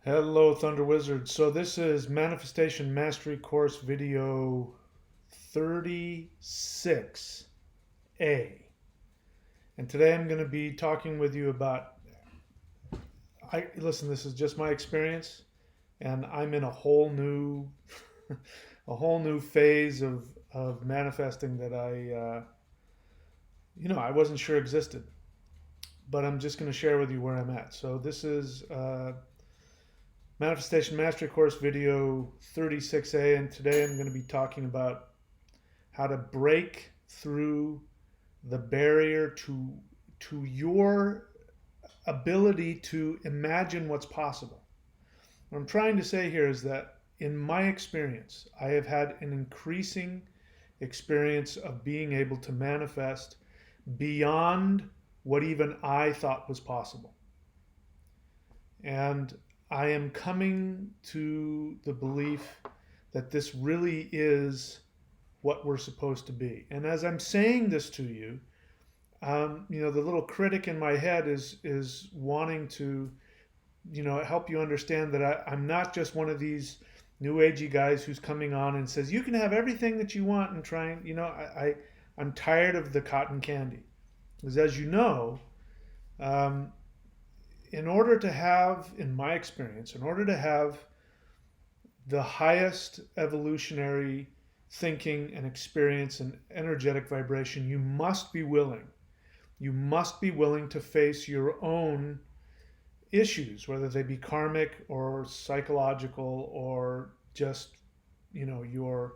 Hello, Thunder Wizard. So this is Manifestation Mastery Course video 36A. And today I'm going to be talking with you about listen, this is just my experience and I'm in a whole new a whole new phase of manifesting that I wasn't sure existed. But I'm just going to share with you where I'm at. So this is Manifestation Mastery Course video 36A, and today I'm going to be talking about how to break through the barrier to your ability to imagine what's possible. What I'm trying to say here is that in my experience, I have had an increasing experience of being able to manifest beyond what even I thought was possible. And I am coming to the belief that this really is what we're supposed to be. And as I'm saying this to you, the little critic in my head is wanting to, help you understand that I'm not just one of these new agey guys who's coming on and says you can have everything that you want and trying. I'm tired of the cotton candy, because as you know, um, in order to have, in my experience, in order to have the highest evolutionary thinking and experience and energetic vibration, you must be willing. You must be willing to face your own issues, whether they be karmic or psychological or just, your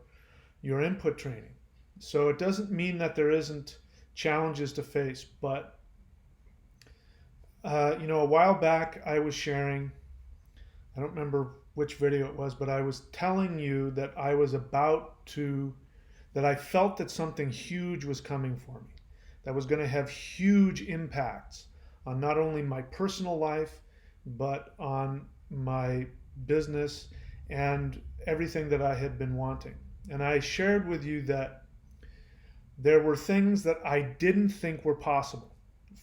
input training. So it doesn't mean that there isn't challenges to face, but a while back I was sharing, I don't remember which video it was, but I was telling you that that I felt that something huge was coming for me, that was going to have huge impacts on not only my personal life, but on my business and everything that I had been wanting. And I shared with you that there were things that I didn't think were possible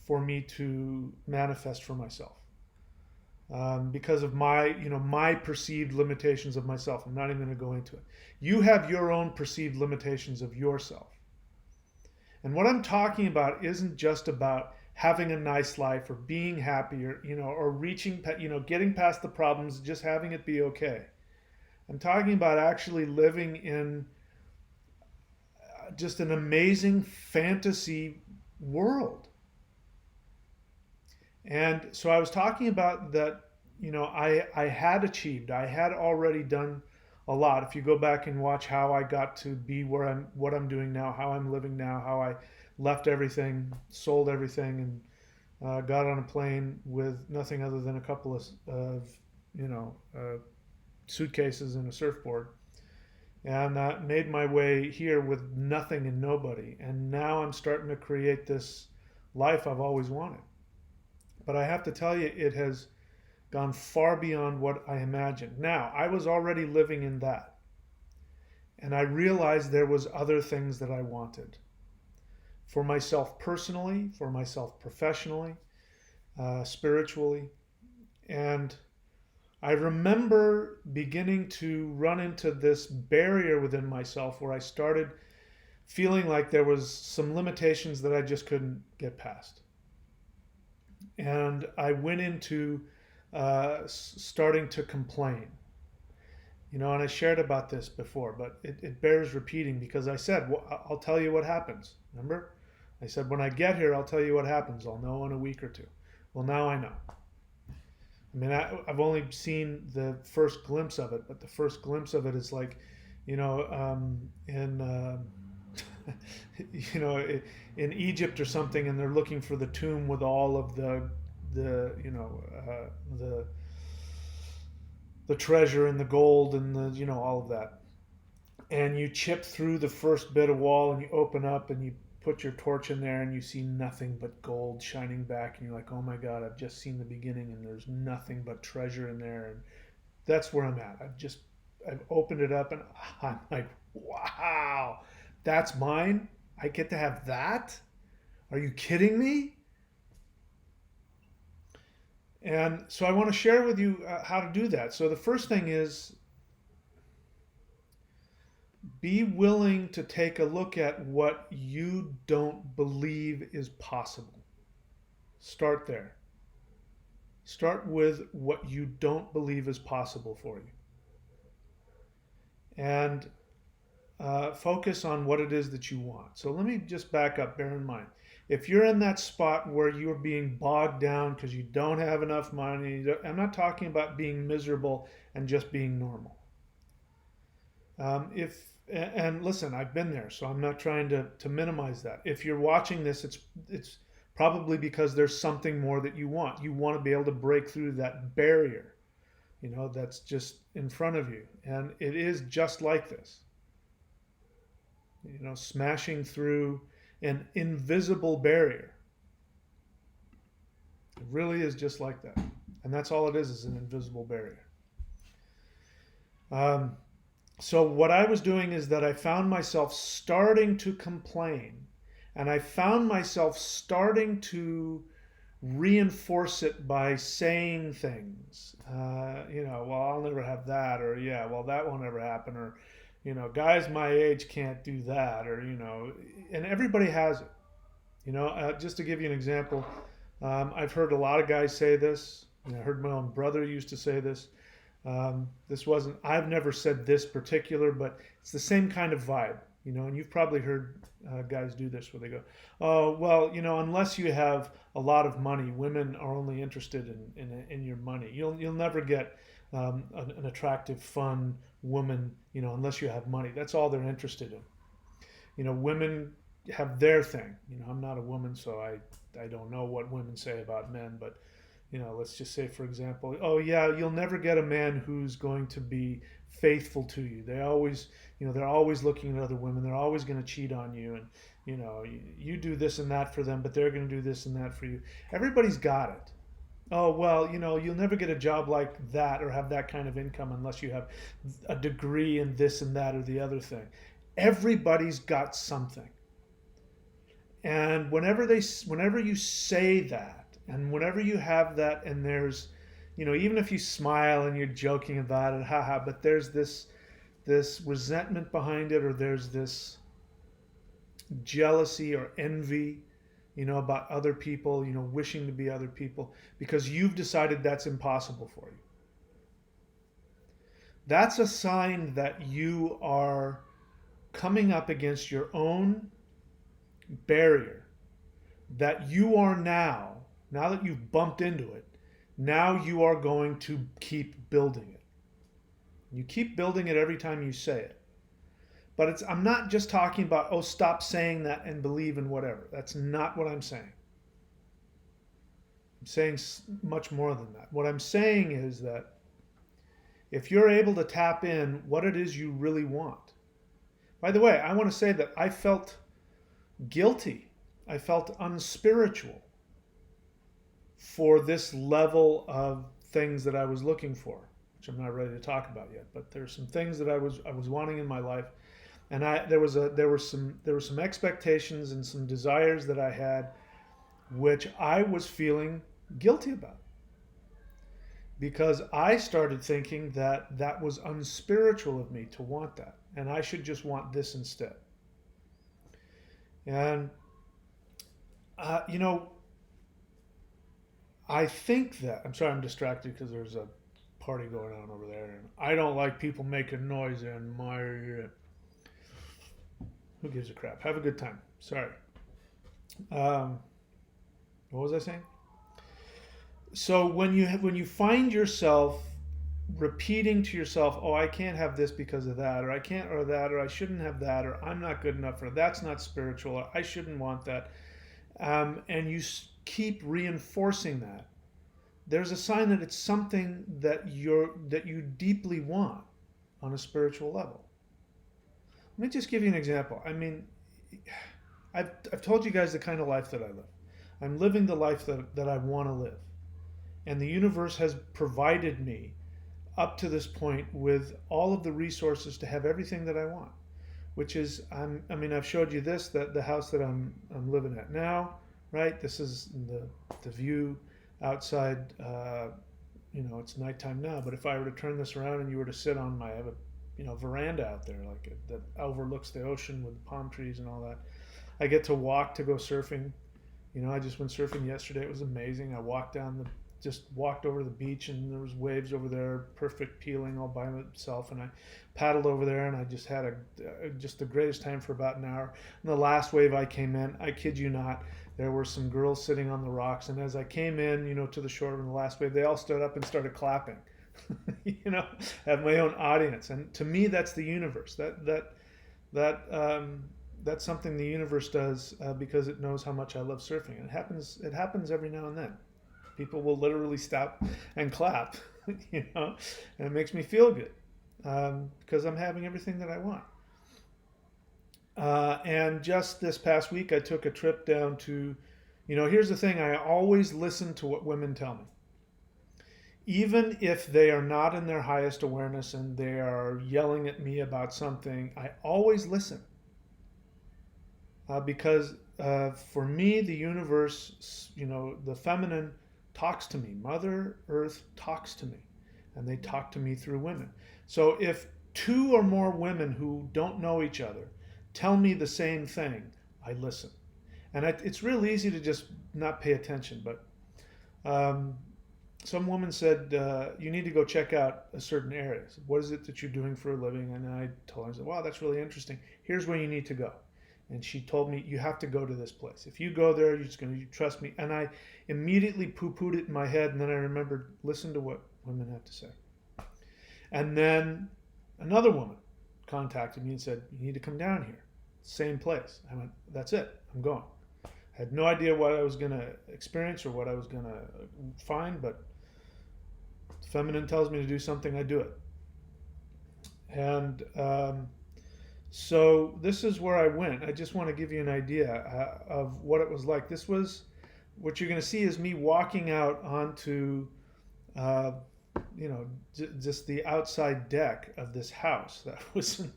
for me to manifest for myself, because of my perceived limitations of myself. I'm not even going to go into it. You have your own perceived limitations of yourself, and what I'm talking about isn't just about having a nice life or being happy or reaching, getting past the problems, just having it be okay. I'm talking about actually living in just an amazing fantasy world. And so I was talking about that, I had achieved, I had already done a lot. If you go back and watch how I got to be what I'm doing now, how I'm living now, how I left everything, sold everything, and got on a plane with nothing other than a couple of suitcases and a surfboard, and made my way here with nothing and nobody. And now I'm starting to create this life I've always wanted. But I have to tell you, it has gone far beyond what I imagined. Now, I was already living in that. And I realized there was other things that I wanted. For myself personally, for myself professionally, spiritually. And I remember beginning to run into this barrier within myself where I started feeling like there was some limitations that I just couldn't get past. And I went into starting to complain. And I shared about this before, but it bears repeating, because I said, well, I'll tell you what happens. Remember? I said, when I get here, I'll tell you what happens. I'll know in a week or two. Well, now I know. I mean, I've only seen the first glimpse of it, but the first glimpse of it is like, in in Egypt or something, and they're looking for the tomb with all of the the treasure and the gold and the all of that. And you chip through the first bit of wall and you open up and you put your torch in there and you see nothing but gold shining back, and you're like, oh my god, I've just seen the beginning and there's nothing but treasure in there. And that's where I'm at. I've opened it up and I'm like, wow, that's mine. I get to have that. Are you kidding me? And so I want to share with you how to do that. So the first thing is be willing to take a look at what you don't believe is possible. Start there. Start with what you don't believe is possible for you. And focus on what it is that you want. So let me just back up. Bear in mind, if you're in that spot where you're being bogged down because you don't have enough money, I'm not talking about being miserable and just being normal. If and listen, I've been there, so I'm not trying to minimize that. If you're watching this, it's probably because there's something more that you want. You want to be able to break through that barrier, that's just in front of you, and it is just like this. Smashing through an invisible barrier. It really is just like that, and that's all it is an invisible barrier. Um, So what I was doing is that I found myself starting to complain, and I found myself starting to reinforce it by saying things. Well, I'll never have that, or yeah, well, that won't ever happen, or guys my age can't do that, or and everybody has it. Just to give you an example, I've heard a lot of guys say this. I heard my own brother used to say this. This wasn't, I've never said this particular, but it's the same kind of vibe, and you've probably heard guys do this where they go, oh, well, unless you have a lot of money, women are only interested in your money. You'll never get an attractive, fun woman, unless you have money. That's all they're interested in. Women have their thing. I'm not a woman, so I don't know what women say about men, but let's just say, for example, oh yeah, you'll never get a man who's going to be faithful to you. They always, they're always looking at other women. They're always going to cheat on you, and you do this and that for them, but they're going to do this and that for you. Everybody's got it. Oh well, you'll never get a job like that or have that kind of income unless you have a degree in this and that or the other thing. Everybody's got something, and whenever you say that, and whenever you have that, and there's, even if you smile and you're joking about it, haha, but there's this resentment behind it, or there's this jealousy or envy, about other people, wishing to be other people because you've decided that's impossible for you. That's a sign that you are coming up against your own barrier, that you are now that you've bumped into it, now you are going to keep building it. You keep building it every time you say it. But I'm not just talking about, oh, stop saying that and believe in whatever. That's not what I'm saying. I'm saying much more than that. What I'm saying is that if you're able to tap in what it is you really want. By the way, I want to say that I felt guilty. I felt unspiritual for this level of things that I was looking for, which I'm not ready to talk about yet. But there's some things that I was wanting in my life, and there were some expectations and some desires that I had, which I was feeling guilty about because I started thinking that that was unspiritual of me to want that, and I should just want this instead. And I think that, I'm sorry, I'm distracted because there's a party going on over there, and I don't like people making noise in my. Who gives a crap? Have a good time. Sorry. What was I saying? So when you find yourself repeating to yourself, "Oh, I can't have this because of that, or I can't, or that, or I shouldn't have that, or I'm not good enough, or that's not spiritual, or I shouldn't want that," and you keep reinforcing that, there's a sign that it's something that you deeply want on a spiritual level. Let me just give you an example. I mean, I've told you guys the kind of life that I live. I'm living the life that I want to live. And the universe has provided me up to this point with all of the resources to have everything that I want, which is, I've showed you this, that the house that I'm living at now, right? This is the view. outside, it's nighttime now, but if I were to turn this around and you were to sit on I have a, veranda out there, like that overlooks the ocean with palm trees and all that. I get to walk to go surfing. I just went surfing yesterday. It was amazing. I just walked over the beach, and there was waves over there, perfect peeling all by myself. And I paddled over there, and I just had just the greatest time for about an hour. And the last wave I came in, I kid you not, there were some girls sitting on the rocks. And as I came in, to the shore in the last wave, they all stood up and started clapping. I have my own audience, and to me, that's the universe. That's something the universe does because it knows how much I love surfing. And it happens every now and then. People will literally stop and clap, and it makes me feel good because I'm having everything that I want. And just this past week, I took a trip down to, here's the thing: I always listen to what women tell me, even if they are not in their highest awareness and they are yelling at me about something. I always listen. Because for me, the universe, the feminine talks to me. Mother Earth talks to me, and they talk to me through women. So if two or more women who don't know each other tell me the same thing, I listen. And it's real easy to just not pay attention. But some woman said, you need to go check out a certain area. I said, what is it that you're doing for a living? And I told her, I said, wow, that's really interesting. Here's where you need to go. And she told me, you have to go to this place. If you go there, you're just going to trust me. And I immediately poo-pooed it in my head. And then I remembered, listen to what women have to say. And then another woman contacted me and said, you need to come down here. Same place. I went, that's it. I'm going. I had no idea what I was going to experience or what I was going to find, but feminine tells me to do something, I do it. And so this is where I went. I just want to give you an idea of what it was like. This was, what you're going to see is me walking out onto, just the outside deck of this house that was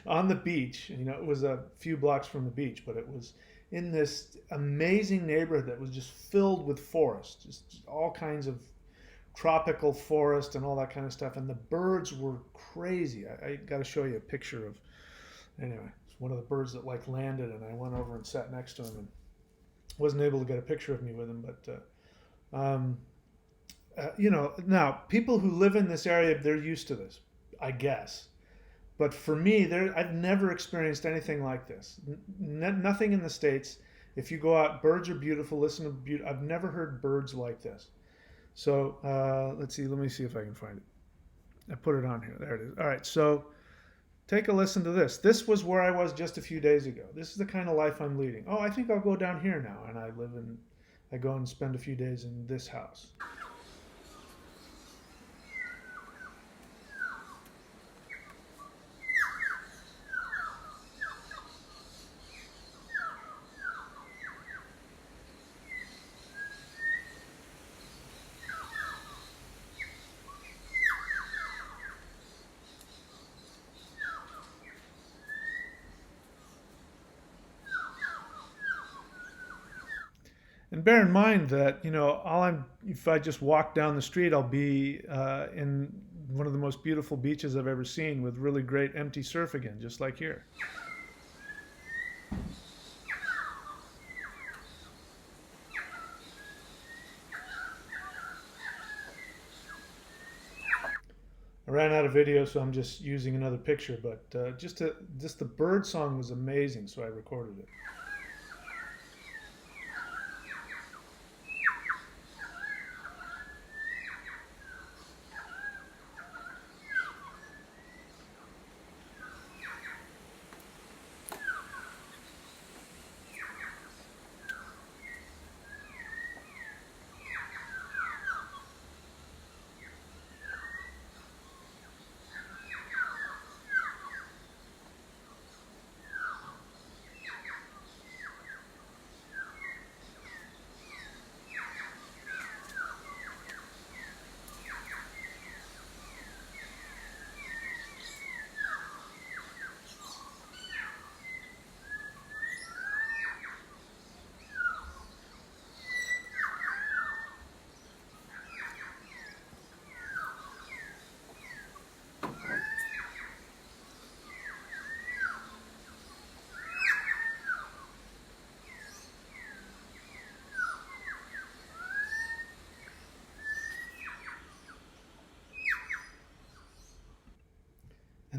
on the beach. It was a few blocks from the beach, but it was in this amazing neighborhood that was just filled with forest, just all kinds of tropical forest and all that kind of stuff. And the birds were crazy. I got to show you a picture of, anyway, it's one of the birds that landed, and I went over and sat next to him and wasn't able to get a picture of me with him. But, now people who live in this area, they're used to this, I guess. But for me, I've never experienced anything like this. Nothing in the States. If you go out, birds are beautiful. Listen to I've never heard birds like this. So let's see. Let me see if I can find it. I put it on here. There it is. All right. So take a listen to this. This was where I was just a few days ago. This is the kind of life I'm leading. Oh, I think I'll go down here now. And I go and spend a few days in this house. And bear in mind that, if I just walk down the street, I'll be in one of the most beautiful beaches I've ever seen with really great empty surf again, just like here. I ran out of video, so I'm just using another picture, but just the bird song was amazing, so I recorded it.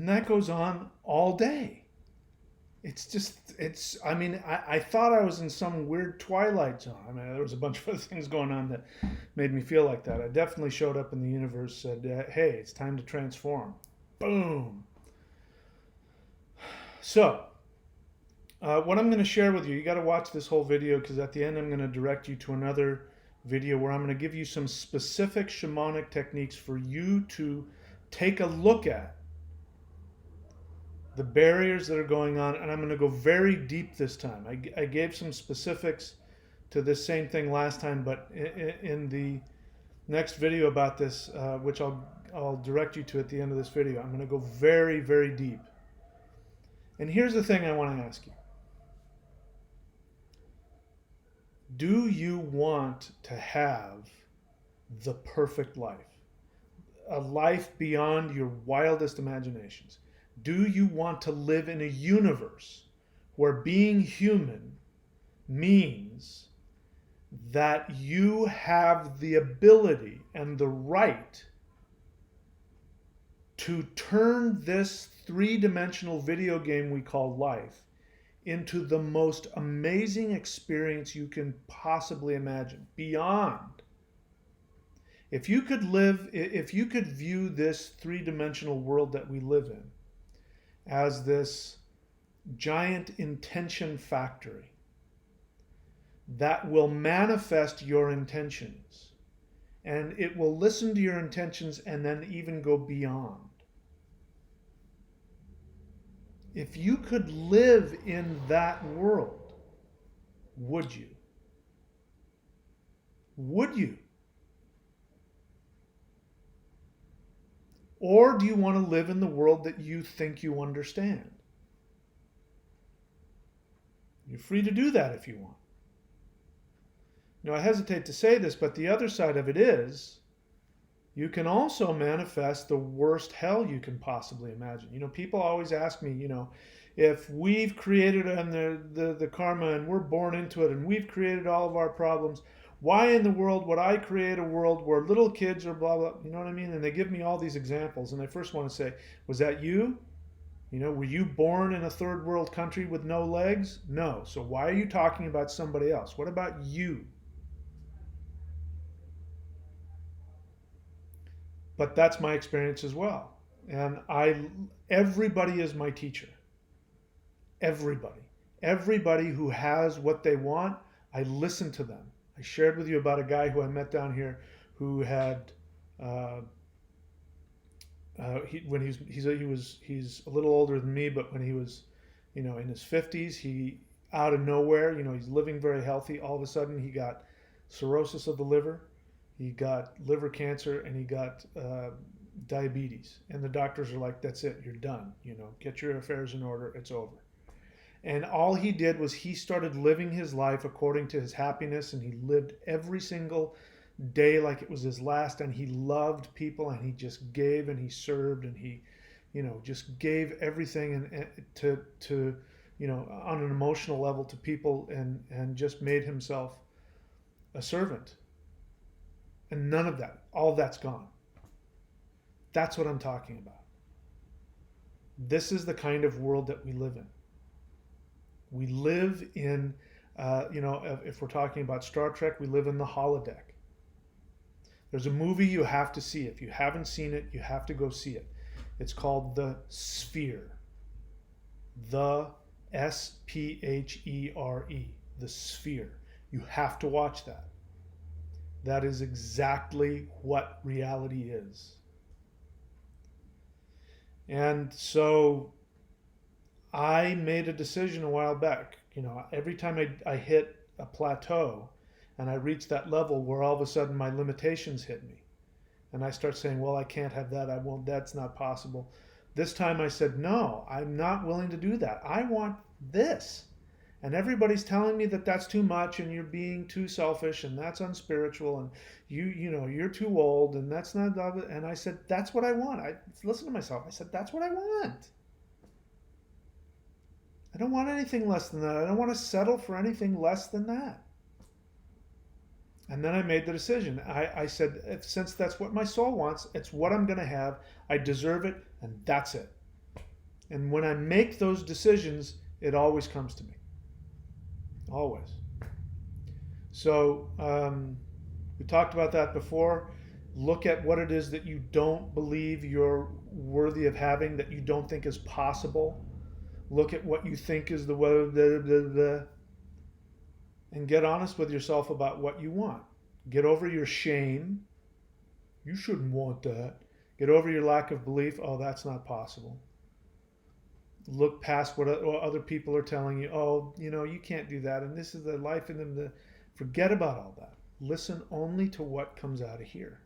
And that goes on all day. I mean, I thought I was in some weird twilight zone. I mean, there was a bunch of other things going on that made me feel like that. I definitely showed up in the universe, said, hey, it's time to transform. Boom. So, what I'm going to share with you, you got to watch this whole video, because at the end I'm going to direct you to another video where I'm going to give you some specific shamanic techniques for you to take a look at the barriers that are going on, and I'm going to go very deep this time. I gave some specifics to this same thing last time, but in the next video about this, which I'll direct you to at the end of this video, I'm going to go very, very deep. And here's the thing I want to ask you. Do you want to have the perfect life? A life beyond your wildest imaginations? Do you want to live in a universe where being human means that you have the ability and the right to turn this three-dimensional video game we call life into the most amazing experience you can possibly imagine? Beyond. If you could view this three-dimensional world that we live in as this giant intention factory that will manifest your intentions, and it will listen to your intentions and then even go beyond. If you could live in that world, would you? Would you? Or do you want to live in the world that you think you understand? You're free to do that if you want. Now, I hesitate to say this, but the other side of it is you can also manifest the worst hell you can possibly imagine. You know, people always ask me, you know, if we've created the karma and we're born into it and we've created all of our problems, why in the world would I create a world where little kids are blah, blah, you know what I mean? And they give me all these examples. And I first want to say, was that you? You know, were you born in a third world country with no legs? No. So why are you talking about somebody else? What about you? But that's my experience as well. And everybody is my teacher. Everybody. Everybody who has what they want, I listen to them. I shared with you about a guy who I met down here who had he's a little older than me, but when he was, you know, in his 50s, he out of nowhere, you know, he's living very healthy. All of a sudden, he got cirrhosis of the liver, he got liver cancer, and he got diabetes. And the doctors are like, "That's it, you're done. You know, get your affairs in order. It's over." And all he did was he started living his life according to his happiness, and he lived every single day like it was his last, and he loved people, and he just gave, and he served, and he, you know, just gave everything and to you know, on an emotional level to people, and just made himself a servant. And none of that, all of that's gone. That's what I'm talking about. This is the kind of world that we live in. We live in, you know, if we're talking about Star Trek, we live in the holodeck. There's a movie you have to see. If you haven't seen it, you have to go see it. It's called The Sphere. The Sphere. The Sphere. You have to watch that. That is exactly what reality is. And so I made a decision a while back. You know, every time I hit a plateau and I reach that level where all of a sudden my limitations hit me, and I start saying, well, I can't have that, I won't, that's not possible. This time I said, no, I'm not willing to do that. I want this. And everybody's telling me that that's too much, and you're being too selfish, and that's unspiritual, and you know, you're too old, and that's not. And I said, that's what I want. I listened to myself. I said, that's what I want. I don't want anything less than that. I don't want to settle for anything less than that. And then I made the decision. I said, since that's what my soul wants, it's what I'm going to have. I deserve it, and that's it. And when I make those decisions, it always comes to me. Always. So we talked about that before. Look at what it is that you don't believe you're worthy of having, that you don't think is possible. Look at what you think is the and get honest with yourself about what you want. Get over your shame. You shouldn't want that. Get over your lack of belief. Oh, that's not possible. Look past what other people are telling you. Oh, you can't do that, and this is the life in them. Forget about all that. Listen only to what comes out of here.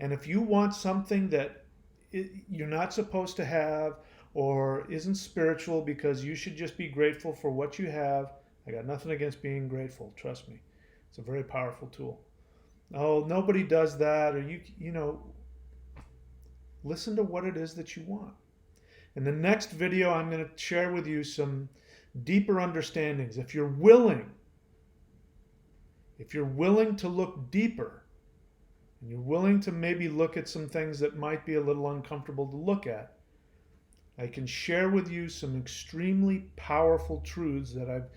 And if you want something that you're not supposed to have or isn't spiritual because you should just be grateful for what you have, I got nothing against being grateful. Trust me. It's a very powerful tool. Oh, nobody does that, or listen to what it is that you want. In the next video, I'm going to share with you some deeper understandings. If you're willing to look deeper, and you're willing to maybe look at some things that might be a little uncomfortable to look at, I can share with you some extremely powerful truths that I've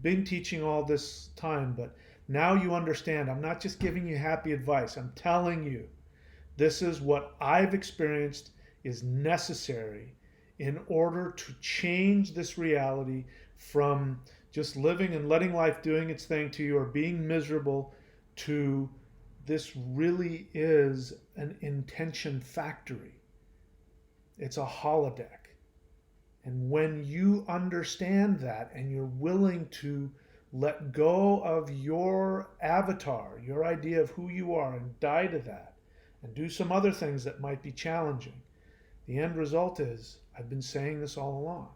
been teaching all this time, but now you understand. I'm not just giving you happy advice. I'm telling you, this is what I've experienced is necessary in order to change this reality from just living and letting life doing its thing to you or being miserable to this really is an intention factory. It's a holodeck. And when you understand that and you're willing to let go of your avatar, your idea of who you are, and die to that, and do some other things that might be challenging, the end result is, I've been saying this all along,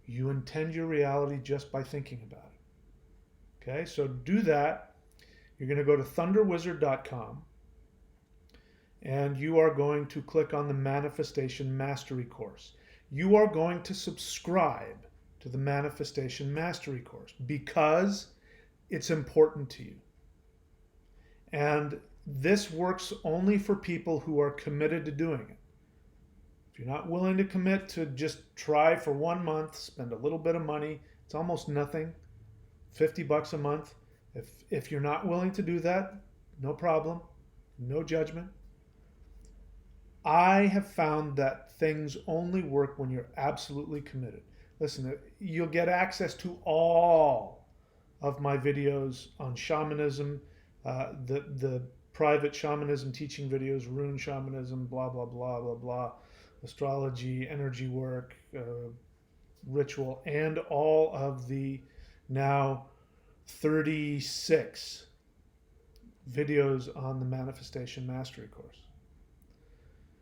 you intend your reality just by thinking about it. Okay, so do that. You're going to go to thunderwizard.com and you are going to click on the Manifestation Mastery course. You are going to subscribe to the Manifestation Mastery course because it's important to you. And this works only for people who are committed to doing it. If you're not willing to commit to just try for 1 month, spend a little bit of money, it's almost nothing, $50 a month. If you're not willing to do that, no problem, no judgment. I have found that things only work when you're absolutely committed. Listen, you'll get access to all of my videos on shamanism, the private shamanism teaching videos, rune shamanism, blah, blah, blah, blah, blah, astrology, energy work, ritual, and all of the now 36 videos on the Manifestation Mastery course.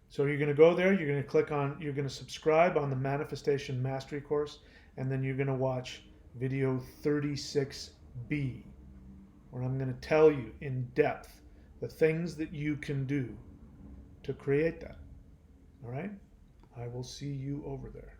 So you're going to go there, you're going to click on, you're going to subscribe on the Manifestation Mastery course, and then you're going to watch video 36B, where I'm going to tell you in depth the things that you can do to create that. All right? I will see you over there.